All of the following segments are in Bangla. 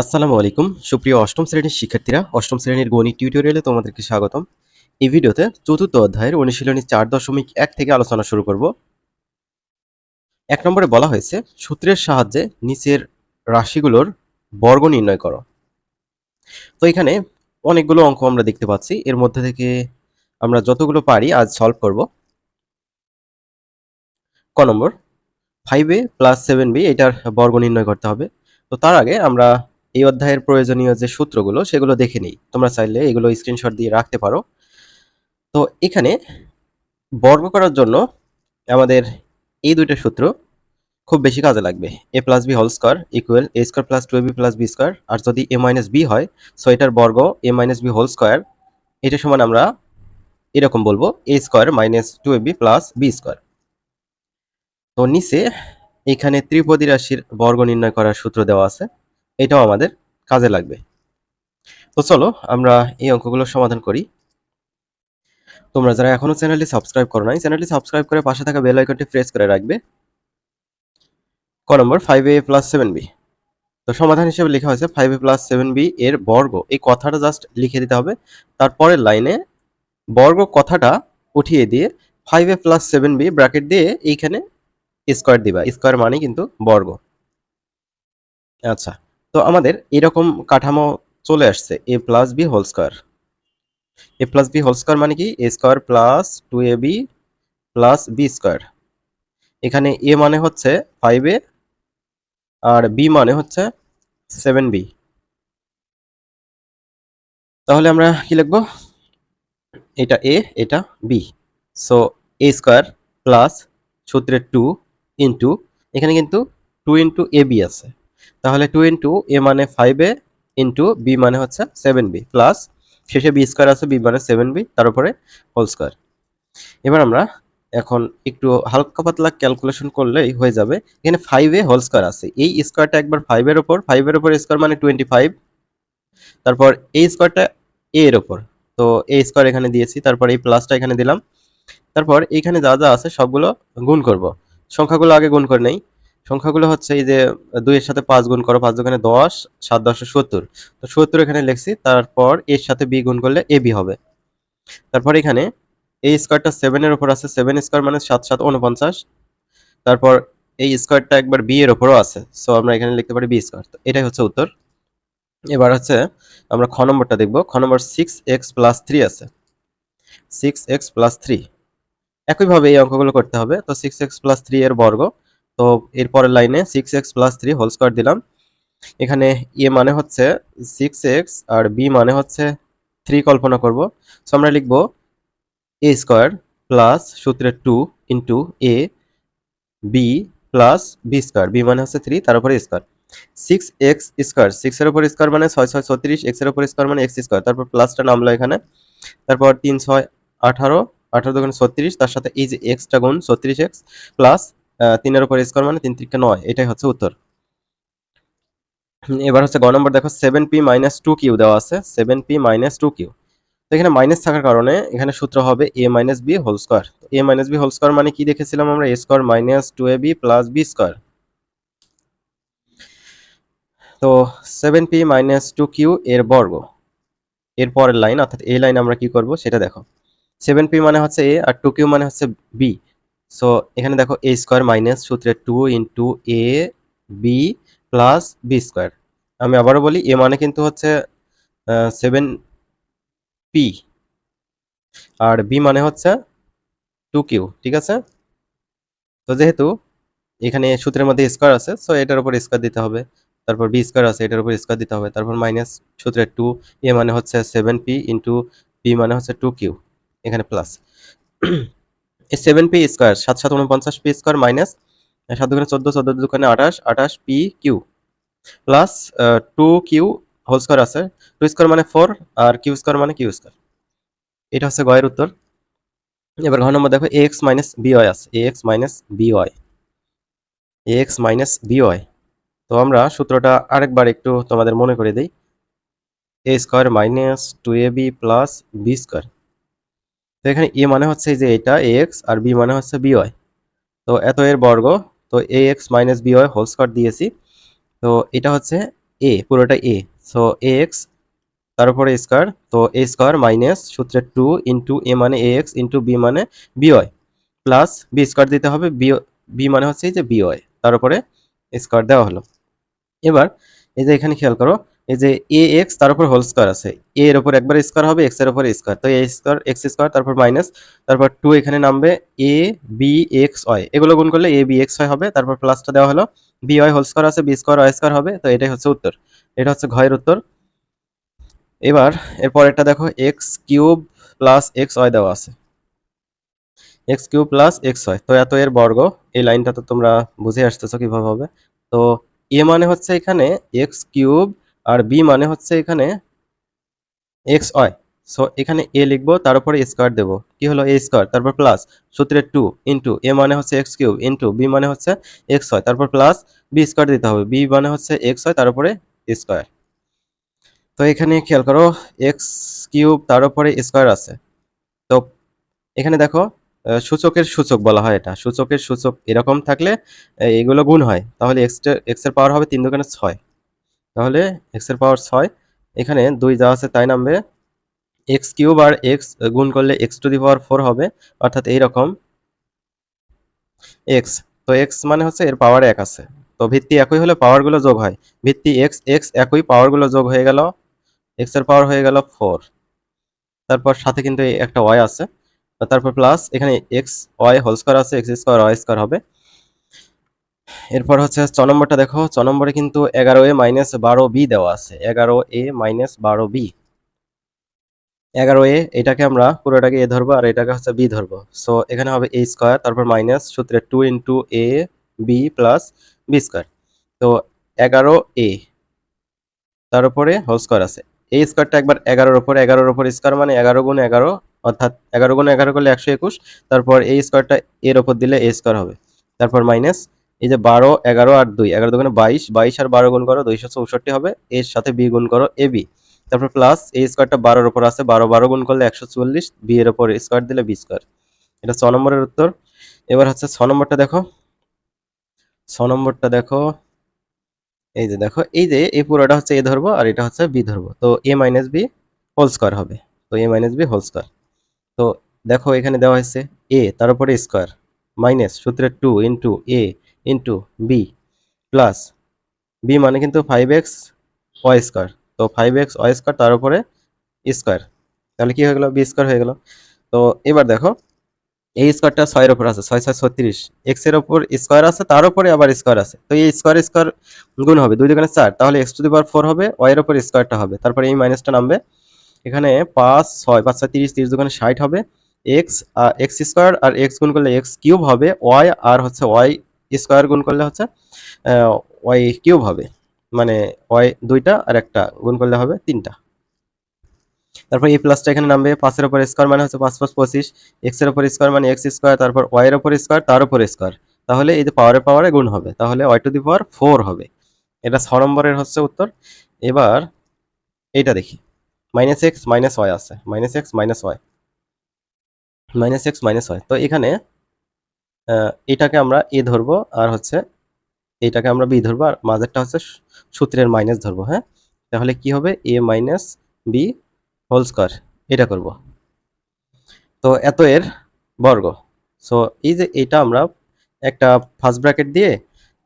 আসসালামু আলাইকুম সুপ্রিয় অষ্টম শ্রেণীর শিক্ষার্থীরা, অষ্টম শ্রেণীর গণিত টিউটোরিয়ালে তোমাদেরকে স্বাগতম। এই ভিডিওতে চতুর্থ অধ্যায়ের অনুশীলনী 4.1 থেকে আলোচনা শুরু করব। 1 নম্বরে বলা হয়েছে সূত্রের সাহায্যে নিচের রাশিগুলোর বর্গ নির্ণয় করো। তো এখানে অনেকগুলো অঙ্ক আমরা দেখতে পাচ্ছি, এর মধ্যে থেকে আমরা যতগুলো পারি আজ সলভ করব। ক নম্বর 5a প্লাস 7b এটার বর্গ নির্ণয় করতে হবে। তো তার আগে আমরা এই অধ্যায়ের প্রয়োজনীয় যে সূত্রগুলো সেগুলো দেখে নিই। তোমরা চাইলে এগুলো স্ক্রিনশট দিয়ে রাখতে পারো। তো এখানে বর্গ করার জন্য আমাদের এই দুইটা সূত্র খুব বেশি কাজে লাগবে। a plus B whole square equal a square plus 2ab plus B square, আর যদি a মাইনাস বি হয় সো এটার বর্গ a minus B whole square, এটা সমান আমরা এরকম বলবো a square minus 2ab plus B square. তো নিচে এখানে ত্রিপদী রাশির বর্গ নির্ণয় করার সূত্র দেওয়া আছে, এটাও আমাদের কাজে লাগবে। তো চলো আমরা এই অঙ্কগুলো সমাধান করি। তোমরা যারা এখনো চ্যানেলটি সাবস্ক্রাইব করো নাই, চ্যানেলটি সাবস্ক্রাইব করে পাশে থাকা বেল আইকনটি প্রেস করে রাখবে। ক নম্বর 5a প্লাস 7b। তো সমাধান হিসেবে লেখা হয়েছে 5a প্লাস 7b এর বর্গ, এই কথাটা জাস্ট লিখে দিতে হবে। তারপরের লাইনে বর্গ কথাটা উঠিয়ে দিয়ে 5a প্লাস 7b ব্র্যাকেট দিয়ে এইখানে স্কোয়ার দিবা, স্কোয়ার মানে কিন্তু বর্গ। আচ্ছা, তো আমাদের এরকম কাঠামো চলে আসছে a plus B whole square. a plus B whole square মানে কি a square plus 2ab plus B square. এখানে a মানে হচ্ছে 5a আর b মানে হচ্ছে 7b। তাহলে আমরা কি লিখবো? এটা a, এটা b। So a square plus সূত্রের 2 ইন্টু এখানে কিন্তু 2 ইন্টু এ বি আছে, তাহলে 2 ইন্টু a মানে 5a ইন্টু b মানে হচ্ছে 7b প্লাস শেষে b স্কোয়ার আছে, b মানে 7b, তার উপরে হোল স্কোয়ার। এবার আমরা এখন একটু হালকা পাতলা ক্যালকুলেশন করলেই হয়ে যাবে। এখানে 5a হোল স্কোয়ার আছে, এই স্কোয়ারটা একবার 5 এর উপর স্কোয়ার মানে 25, তারপর এই স্কোয়ারটা a এর উপর, তো a স্কোয়ার এখানে দিয়েছি, তারপর এই প্লাসটা এখানে দিলাম, তারপর এইখানে যা যা আছে সবগুলো গুণ করব। সংখ্যাগুলো আগে গুণ করে নেই। সংখ্যাগুলো হচ্ছে এই যে 2 এর সাথে 5 গুণ করো, 5 দুগুণে 10, 7 10 70, তো 70 এখানে লিখছি। তারপর এর সাথে b গুণ করলে ab হবে। তারপর এখানে এই স্কোয়ারটা 7 এর উপর আছে, 7 স্কোয়ার মানে 7 7 49, তারপর এই স্কোয়ারটা একবার b এর উপরও আছে, সো আমরা এখানে লিখতে পারি b স্কোয়ার। তো এটাই হচ্ছে উত্তর। এবার হচ্ছে আমরা খ নম্বরটা দেখব। খ নম্বর 6x প্লাস 3 আছে, 6x প্লাস 3। একইভাবে এই অঙ্কগুলো করতে হবে। তো 6x প্লাস 3 এর বর্গ, তো এরপরের লাইনে 6x প্লাস 3 হোল স্কোয়ার দিলাম। এখানে a মানে হচ্ছে 6x আর b মানে হচ্ছে 3 কল্পনা করব। সো আমরা লিখব a স্কোয়ার প্লাস সূত্রের 2 into a b plus b square, b মানে হচ্ছে 3, তার উপরে স্কোয়ার। 6x স্কোয়ার, 6 এর উপর স্কোয়ার মানে 6 6 36, x এর উপর স্কোয়ার মানে x স্কোয়ার, তারপর প্লাসটা নামলো এখানে, তারপর 3 6 18, 18 দুগুণে 36, তার সাথে এই যে এক্সটা গুণ 36x প্লাস 3 এর উপর স্কোয়ার মানে 3 3 9, এটাই হচ্ছে উত্তর। এবার হচ্ছে গ নম্বর দেখো 7p মাইনাস 2q দেওয়া আছে, 7p মাইনাস 2q। তো এখানে মাইনাস থাকার কারণে এখানে সূত্র হবে a minus B whole square. a minus B whole square মানে কি দেখেছিলাম আমরা, a square minus 2ab plus B square. তো 7p মাইনাস 2q এর বর্গ, এর পরের লাইন অর্থাৎ এই লাইন আমরা কি করব সেটা দেখো। 7p মানে হচ্ছে a আর 2q মানে হচ্ছে b। সো এখানে দেখো a স্কোয়ার মাইনাস সূত্রের 2 into a b plus B square. আমি আবারও বলি, a মানে কিন্তু হচ্ছে 7p আর b মানে হচ্ছে 2q, ঠিক আছে? তো যেহেতু এখানে সূত্রের মধ্যে স্কোয়ার আছে, সো এটার উপর স্কোয়ার দিতে হবে, তারপর বি স্কোয়ার আছে এটার উপর স্কোয়ার দিতে হবে, তারপর মাইনাস সূত্রের 2, a মানে হচ্ছে 7p ইন্টু b মানে হচ্ছে 2q, এখানে প্লাস এই 7p square 7 7 49 p square minus 7 দুগুণে 14, 14 দুগুণে 28, 28 p q plus 2q whole square আছে, 2 স্কোয়ার মানে 4 আর কিউ স্কোয়ার মানে কিউ স্কোয়ার। এটা হচ্ছে গয়ের উত্তর। এবার ঘ নম্বর দেখো ax মাইনাস by আছে, ax minus by, ax minus by। তো আমরা সূত্রটা আরেকবার একটু তোমাদের মনে করে দিই, a square minus 2ab plus B square. তো এখানে a মানে হচ্ছে এই যে এটা ax আর b মানে হচ্ছে by, তো এত এর বর্গ, তো ax minus by whole square দিয়েছি। তো এটা হচ্ছে এ, পুরোটা এ। সো এ এক্স তার উপরে স্কোয়ার, তো এ স্কোয়ার মাইনাস সূত্রের 2 ইন্টু এ মানে এ এক্স ইন্টু বি মানে b y plus B square দিতে হবে, বি বি মানে হচ্ছে এই যে বি ওয়াই, তার উপরে স্কোয়ার দেওয়া হলো। এবার এই যে এখানে খেয়াল করো, এই যে এ এক্স তার উপর হোল স্কোয়ার আছে, এ এর উপর একবার স্কোয়ার হবে, এক্স এর উপর স্কোয়ার, তো এ স্কোয়ার এক্স স্কোয়ার তারপর মাইনাস, তারপর 2 এখানে নামবে, এ বি এক্স ওয়াই, এগুলো গুণ করলে এ বি এক্স ওয়াই হবে, তারপর প্লাসটা দেওয়া হলো, বি ওয়াই হোল স্কোয়ার আছে, বি স্কোয়ার ওয়াই স্কোয়ার হবে, তো এটাই হচ্ছে উত্তর, এটা হচ্ছে ঘয়ের উত্তর। এবার এরপরেরটা দেখো, x cube plus x y দেওয়া আছে, x cube plus x y, তো এত এর বর্গ, এই লাইনটা তো তোমরা বুঝে আসতেছো কিভাবে হবে। তো এ মানে হচ্ছে এখানে এক্স কিউব আর বি মানে হচ্ছে এখানে এক্স ওয়াই। সো এখানে এ লিখবো, তার উপরে স্কোয়ার দেবো, কি হলো এ স্কোয়ার, তারপর প্লাস সূত্রের 2 ইন্টু এ মানে হচ্ছে এক্স কিউব ইন্টু বি মানে হচ্ছে এক্স ওয়াই, তারপর প্লাস বি স্কোয়ার দিতে হবে, বি মানে হচ্ছে এক্স ওয়াই তার উপরে স্কোয়ার। তো এখানে খেয়াল করো, এক্স কিউব তার উপরে স্কোয়ার আছে, তো এখানে দেখো সূচকের সূচক বলা হয়, এটা সূচকের সূচক এরকম থাকলে এগুলো গুণ হয়, তাহলে এক্স এর পাওয়ার হবে 3 দোকানে 6, তাহলে এক্স এর পাওয়ার 6, এখানে 2 যা আছে তাই নামবে, এক্স কিউব আর এক্স গুণ করলে এক্স টু দি পাওয়ার 4 হবে, অর্থাৎ এইরকম এক্স, তো এক্স মানে হচ্ছে এর পাওয়ার 1 আছে, তো ভিত্তি একই হলে পাওয়ারগুলো যোগ হয়, ভিত্তি এক্স এক্স একই, পাওয়ারগুলো যোগ হয়ে গেল, এক্স এর পাওয়ার হয়ে গেল 4, তারপর সাথে কিন্তু একটা ওয়াই আছে, তারপর প্লাস এখানে এক্স ওয়াই হোল স্কোয়ার আছে, এক্স স্কোয়ার ওয়াই স্কোয়ার হবে। এরপর হচ্ছে 6 নম্বরটা দেখো, 6 নম্বরে কিন্তু 11a মাইনাস 12b দেওয়া আছে, 11a মাইনাস 12b, 11a এটাকে আমরা পুরোটাকে এ ধরবো আর এটাকে হচ্ছে বি ধরবো, সো এখানে হবে এ স্কোয়ার তারপর মাইনাস সূত্রে 2 into A B plus B square, তো 11a তার উপরে হোল স্কোয়ার আছে, এই স্কোয়ারটা একবার 11-এর উপর, 11-এর উপর স্কোয়ার মানে 11 গুণ 11, অর্থাৎ 11 গুণ 11 করলে 121, তারপর এই স্কোয়ারটা এর উপর দিলে এ স্কোয়ার হবে, তারপর মাইনাস এই যে 12 11 আর 2, 11 দুগুণে 22, 22 আর 12 গুণ করো 264 হবে, এর সাথে বি গুণ করো এ বি, তারপর প্লাস এই স্কোয়ারটা 12-এর উপর আছে, 12 12 গুণ করলে 144, বি এর উপর স্কোয়ার দিলে বি স্কোয়ার, এটা 6 নম্বরের উত্তর। এবার হচ্ছে 6 নম্বরটা দেখো, 6 নম্বরটা দেখো, এই যে দেখো, এই যে এই পুরোটা হচ্ছে এ ধরবো আর এটা হচ্ছে বি ধরবো, তো এ মাইনাস বি হোল স্কোয়ার হবে, তো এ মাইনাস বি হোল স্কোয়ার, তো দেখো এখানে দেওয়া হয়েছে এ তার উপরে স্কোয়ার মাইনাস সূত্রের 2 into A into B plus B মানে কিন্তু 5x ওয়াই স্কোয়ার, তো 5x ওয়াই স্কোয়ার তার উপরে স্কোয়ার, তাহলে কি হয়ে গেল বি স্কোয়ার হয়ে গেল। তো এবার দেখো এই স্কোয়ারটা 6-এর উপর আছে, 6 6 36, এক্স এর উপর স্কোয়ার আছে, তার উপরে আবার স্কোয়ার আছে, তো এই স্কোয়ার স্কোয়ার গুণ হবে 2 দুগুণে 4, তাহলে এক্স টু দি পাওয়ার 4 হবে, ওয়াই এর উপর স্কোয়ারটা হবে, তারপরে এই মাইনাসটা নামবে, এখানে 5 6 5 6 30, 30 দুগুণে 60 হবে, এক্স এক্স স্কোয়ার আর এক্স গুণ করলে এক্স কিউব হবে, ওয়াই আর হচ্ছে ওয়াই স্কোয়ার গুণ করলে হচ্ছে ওয়াই কিউব হবে, মানে ওয়াই দুইটা আর একটা গুণ করলে হবে 3টা, তারপর এই প্লাসটা এখানে নামবে, 5-এর উপর স্কোয়ার মানে হচ্ছে 5 5 25, এক্স এর উপর স্কোয়ার মানে এক্স স্কোয়ার, তারপর ওয়াই এর উপর স্কোয়ার তার উপর স্কোয়ার, তাহলে এই যে পাওয়ারে পাওয়ারে গুণ হবে, তাহলে ওয়াই টু দি পাওয়ার 4 হবে, এটা 6 নম্বরের হচ্ছে উত্তর। এবার এইটা দেখি, মাইনাস এক্স মাইনাস ওয়াই আছে, minus x minus y, minus x minus y, তো এখানে এটাকে আমরা এ ধরবো আর হচ্ছে এইটাকে আমরা বি ধরবো, আর মাঝেরটা হচ্ছে সূত্রের মাইনাস ধরবো, হ্যাঁ, তাহলে কি হবে এ মাইনাস বি হোল স্কোয়ার, এটা করব, তো এত এর বর্গ, সো এই যে এটা আমরা একটা ফার্স্ট ব্র্যাকেট দিয়ে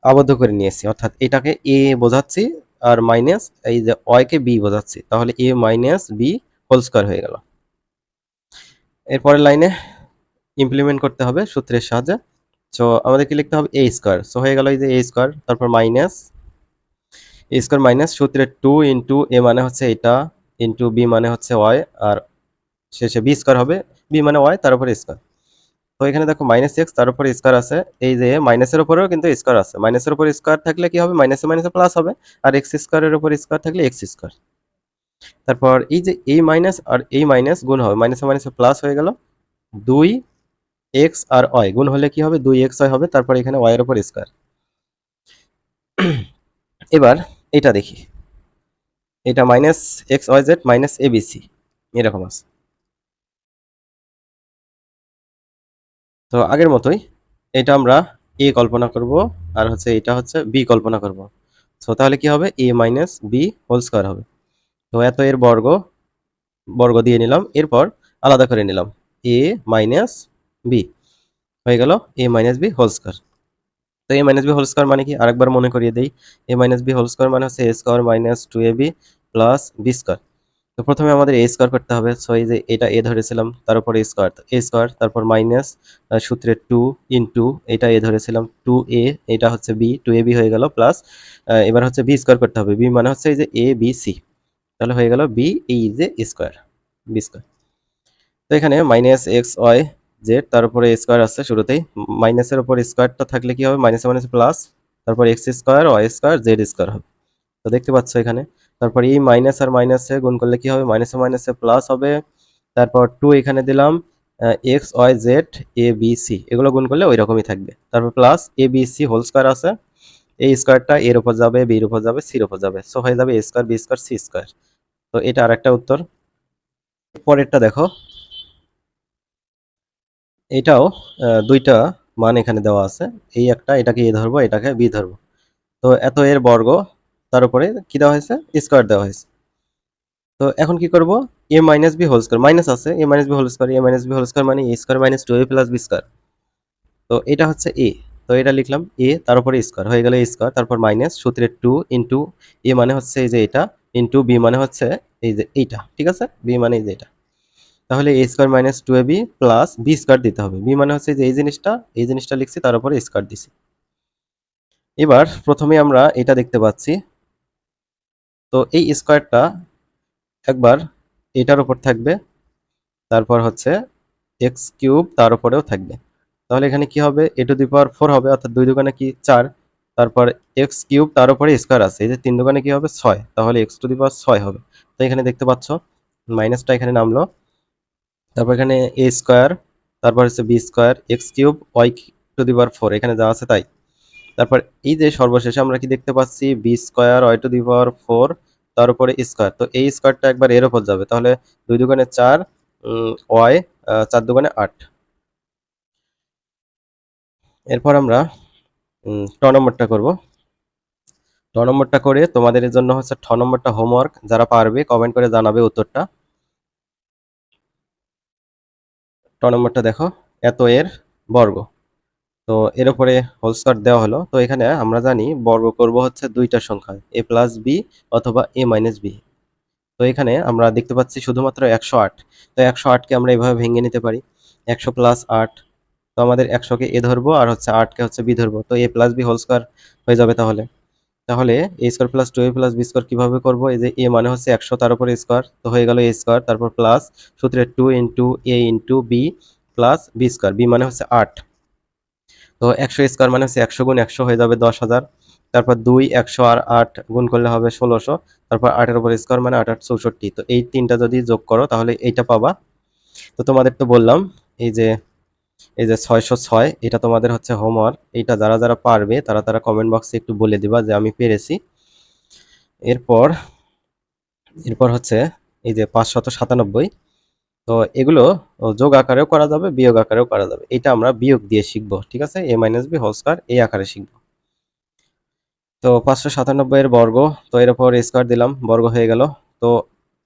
আবদ্ধ করে নিয়েছি, অর্থাৎ এটাকে এ বোঝাচ্ছি আর মাইনাস এই যে ওয়াই কে বি বোঝাচ্ছি, তাহলে এ মাইনাস বি হোল স্কোয়ার হয়ে গেল। এরপরের লাইনে ইমপ্লিমেন্ট করতে হবে সূত্রের সাহায্যে, সো আমাদের কি লিখতে হবে এ স্কোয়ার, সো হয়ে গেল এই যে এ স্কোয়ার, তারপর মাইনাস এ স্কোয়ার মাইনাস সূত্রের 2 ইন্টু এ মানে হচ্ছে এটা ইন্টু বি মানে হচ্ছে ওয়াই, আর শেষে বি স্কোয়ার হবে, বি মানে ওয়াই তার উপরে স্কোয়ার, তো এখানে দেখো মাইনাস এক্স তার উপর স্কোয়ার আছে, এই যে মাইনাসের উপরেও কিন্তু স্কোয়ার আছে, মাইনাসের উপর স্কোয়ার থাকলে কি হবে মাইনাসে মাইনাসে প্লাস হবে, আর এক্স স্কোয়ারের উপর স্কোয়ার থাকলে এক্স স্কোয়ার, তারপর এই যে এই মাইনাস আর এই মাইনাস গুণ হবে, মাইনাসে মাইনাসে প্লাস হয়ে গেল, 2 এক্স আর ওয়াই গুণ হলে কি হবে 2 এক্স ওয়াই হবে, তারপর এখানে ওয়াই এর উপর স্কোয়ার। এবার এটা দেখি, এটা minus x y z minus abc এরকম আছে, তো আগের মতোই এটা আমরা এ কল্পনা করব আর হচ্ছে এটা হচ্ছে বি কল্পনা করব, সো তাহলে কি হবে, a minus B whole square হবে। তো এত এর বর্গ বর্গ দিয়ে নিলাম, এরপর আলাদা করে নিলাম a মাইনাস বি হয়ে গেল a minus B whole square. তো a minus B whole square মানে কি, আরেকবার মনে করিয়ে দেই। a minus B whole square মানে হচ্ছে a square minus 2ab plus B square. তো প্রথমে আমাদের a স্কোয়ার করতে হবে। সো এই যে এটা a ধরেছিলাম, তার উপর a স্কোয়ার, তারপর মাইনাস সূত্রে 2 ইন্টু এটা a ধরেছিলাম 2a, এটা হচ্ছে b, 2ab হয়ে গেল প্লাস এবার হচ্ছে b স্কোয়ার করতে হবে। b মানে হচ্ছে এই যে a b c, তাহলে হয়ে গেল b এই যে স্কোয়ার, b স্কোয়ার। তো এখানে মাইনাস এক্স ওয়াই জেড, তার উপরে স্কোয়ার আছে শুরুতেই। মাইনাসের উপর স্কোয়ারটা থাকলে কি হবে, মাইনাসে মাইনাসে প্লাস, তারপর x square y square z square হবে। তো দেখতে পাচ্ছ এখানে, তারপর এই মাইনাস আর মাইনাসে গুণ করলে কি হবে, মাইনাসে মাইনাসে প্লাস হবে। তারপর 2 এখানে দিলাম, x y Z A B C এগুলো গুণ করলে ওই রকমই থাকবে। তারপর plus A B C whole square আছে, এই স্কোয়ারটা এর উপর যাবে, বির উপর যাবে, সির উপর যাবে, সো হয়ে যাবে A square B square C square. তো এটা আরেকটা উত্তর। পরেরটা দেখো, এটাও দুইটা মান এখানে দেওয়া আছে। এই একটা, এটাকে এ ধরবো, এটাকে বি ধরবো। তো এত এর বর্গ, তার উপরে কি দেওয়া হয়েছে, স্কোয়ার দেওয়া হয়েছে। তো এখন কি করব, A minus B whole square, minus আছে A minus B whole square, A minus B whole square মানে A square minus 2a plus B square. তো এটা হচ্ছে এ, তো এটা লিখলাম এ, তার উপরে স্কোয়ার হয়ে গেল এ স্কোয়ার, তারপর মাইনাস সূত্রে 2 ইন্টু এ মানে হচ্ছে এই যে এটা, ইন্টু বি মানে হচ্ছে এই যে এইটা, ঠিক আছে, বি মানে এই যে এটা। তাহলে A square minus 2ab plus B square দিতে হবে। বি মানে হচ্ছে যে এই জিনিসটা লিখছি, তার উপরে স্কোয়ার দিছি। এবার প্রথমে আমরা এটা দেখতে পাচ্ছি, তো এই স্কোয়ারটা একবার এটার উপর থাকবে, তারপর হচ্ছে এক্স কিউব তার উপরেও থাকবে। তাহলে এখানে কি হবে, এ টু দি পাওয়ার 4 হবে, অর্থাৎ 2 দুগুণে কি 4, তারপর এক্স কিউব তার উপরে স্কোয়ার আছে, এই যে 3 দুগুণে কি হবে 6, তাহলে এক্স টু দি পাওয়ার 6 হবে। তো এখানে দেখতে পাচ্ছ মাইনাসটা এখানে নামলো, তারপর এখানে এ স্কোয়ার, তারপর হচ্ছে B square X cube Y to the power 4 এখানে যা আছে তাই। তারপর এই যে সর্বশেষে আমরা কি দেখতে পাচ্ছি, B square Y to the power 4 তার উপরে স্কোয়ার। তো এই স্কোয়ারটা একবার এর উপর যাবে, তাহলে 2 দুগুণে 4, ওয়াই 4 দুগুণে 8। এরপর আমরা ট নম্বরটা করব। ট নম্বরটা করে তোমাদের জন্য হচ্ছে ঠ নম্বরটা হোমওয়ার্ক, যারা পারবে কমেন্ট করে জানাবে উত্তরটা। ট নম্বরটা দেখো, এত এর বর্গ, তো এর উপরে হোল স্কোয়ার দেওয়া হলো। তো এখানে আমরা জানি বর্গ করব হচ্ছে দুইটা সংখ্যায়, এ প্লাস বি অথবা এ মাইনাস বি। তো এখানে আমরা দেখতে পাচ্ছি শুধুমাত্র 108। তো 108কে আমরা এভাবে ভেঙে নিতে পারি, 100 প্লাস 8। তো আমাদের 100কে এ ধরবো আর হচ্ছে 8কে হচ্ছে বি ধরবো, তো A plus B whole square হয়ে যাবে। তাহলে তাহলে A square plus 2a plus B square কিভাবে করবো, এই যে এ মানে হচ্ছে 100 তার উপরে স্কোয়ার, তো হয়ে গেল এ স্কোয়ার, তারপর প্লাস সূত্রে 2 into A into B plus B square, B মানে হচ্ছে 8। তো 100 স্কোয়ার মানে হচ্ছে 100 গুণ 100 হয়ে যাবে 10,000, তারপর 2 100 আর 8 গুণ করলে হবে 1600, তারপর 8 এর উপর স্কোয়ার মানে 8 8 64। তো এই তিনটা যদি যোগ করো তাহলে এইটা পাবা। তো তোমাদের তো বললাম এই যে 606, এটা তোমাদের হচ্ছে হোমওয়ার্ক। এইটা যারা যারা পারবে তারা তারা কমেন্ট বক্সে একটু বলে দিবা যে আমি পেরেছি। এরপর এরপর হচ্ছে এই যে 597, তো এগুলো যোগ আকারেও করা যাবে, বিয়োগ আকারেও করা যাবে। এটা আমরা বিয়োগ দিয়ে শিখবো, ঠিক আছে, A minus B whole square এই আকারে শিখবো। তো 597 এর বর্গ, তো এর উপর স্কোয়ার দিলাম, বর্গ হয়ে গেল। তো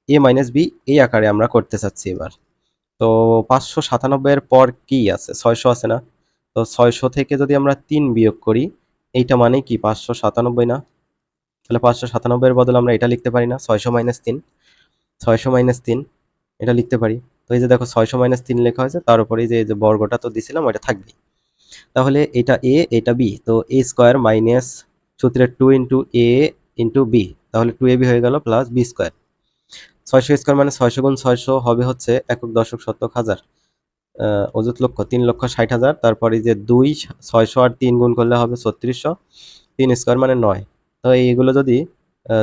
এ মাইনাস বি এই আকারে আমরা করতে চাচ্ছি এবার। তো 597 এর পর কি আছে, 600 আছে না, তো 600 থেকে যদি আমরা 3 বিয়োগ করি, এইটা মানে কি 597 না, তাহলে 597 এর বদলে আমরা এটা লিখতে পারি না, 600 মাইনাস 3, 600 মাইনাস 3 এটা লিখতে পারি। তো এই যে দেখো 600 মাইনাস 3 লেখা হয়েছে, তার উপরে এই যে বর্গটা তো দিছিলাম ওটা থাকবে। তাহলে এটা এ এটা বি, তো এ স্কোয়ার মাইনাস সূত্রের 2 ইন্টু এ ইন্টু বি, তাহলে 2ab হয়ে গেল প্লাস বি স্কোয়ার। 600 স্কোয়ার মানে 600 গুণ 600 হবে হচ্ছে একক দশক শতক হাজার, অযুত লক্ষ 3,60,000। তারপরে যে 2 600 আর 3 গুণ করলে হবে 3600, 3 স্কোয়ার মানে 9। তো এইগুলো যদি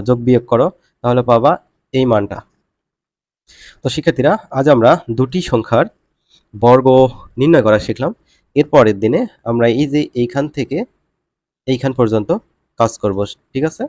যোগ বিয়োগ করো তাহলে পাবা এই মানটা। তো শিক্ষার্থীরা, আজ আমরা দুটি সংখ্যার বর্গ নির্ণয় করা শিখলাম। এর পরের দিনে আমরা এই যে এইখান থেকে এইখান পর্যন্ত কাজ করব, ঠিক আছে।